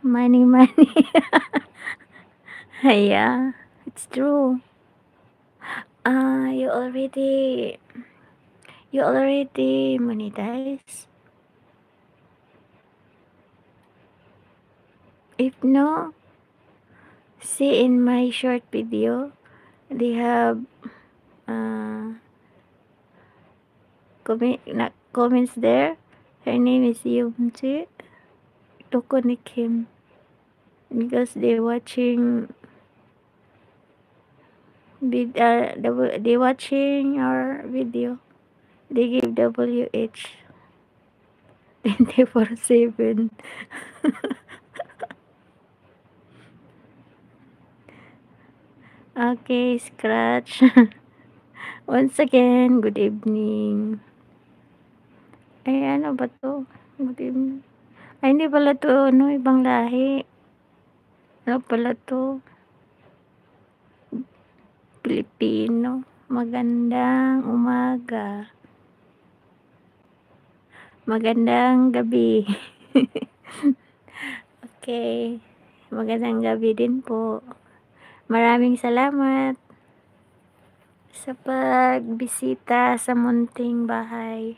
Money, money. Yeah, it's true. Ah, you already monetize? If no, see in my short video, they have comments there. Her name is Yumchi. To connect him because they watching our video. They give WH 24/7. Okay, Scratch. Once again, good evening. Ay, ano ba 'to? Good evening. Ay, hindi pala 'to ano, ibang lahi. Ano pala 'to? Pilipino. Magandang umaga. Magandang gabi. Okay. Magandang gabi din po. Maraming salamat sa pagbisita sa munting bahay.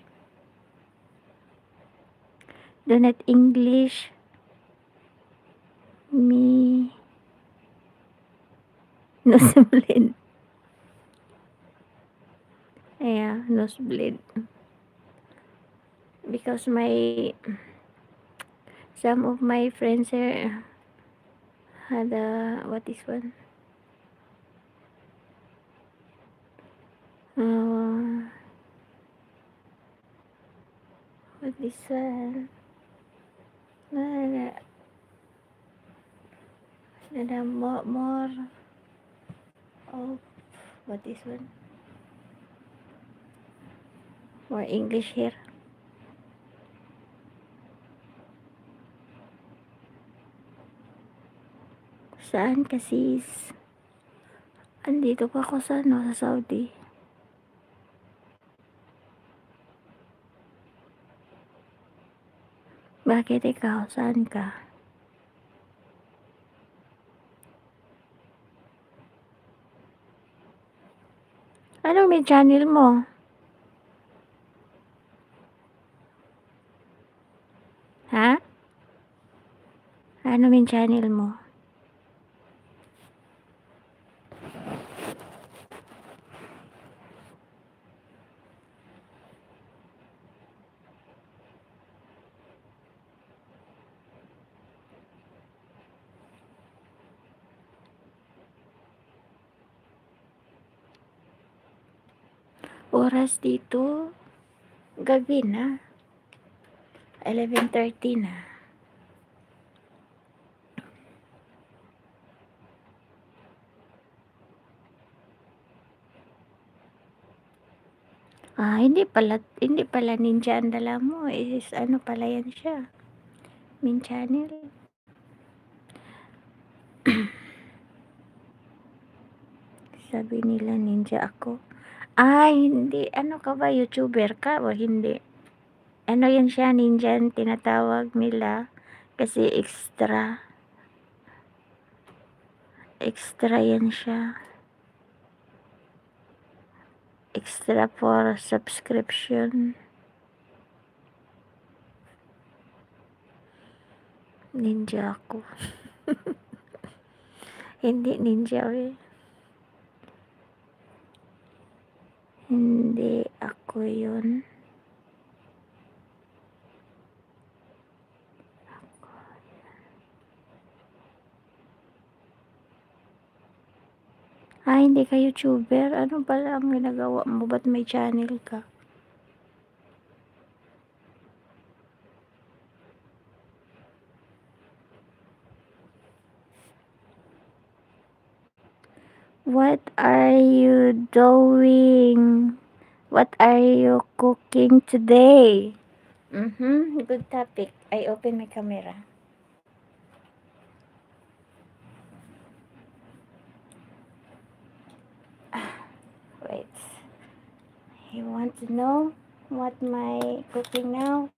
Donut English. Me. Nosebleed. Yeah, nosebleed. Because some of my friends here had what is one? What is one? More of what is one? More English here. Saan ka sis? Andito pa ako sa Saudi. Bakit ikaw? Saan ka? Anong may channel mo? Ha? Ano may channel mo? Oras dito, gabi na. 11:30 na. Hindi pala ninja ang dala mo. Is ano pala yan siya? Main channel. Sabi nila ninja ako. Ay, hindi. Ano ka ba? YouTuber ka o hindi? Ano yan siya? Ninja ang tinatawag nila. Kasi extra. Extra yan siya. Extra for subscription. Ninja ako. Hindi ninja eh. Hindi ako yun. Hindi ka YouTuber. Ano pala ang ginagawa mo? Ba't may channel ka? What are you doing? What are you cooking today? Good topic. I open my camera. Wait. You want to know what my cooking now?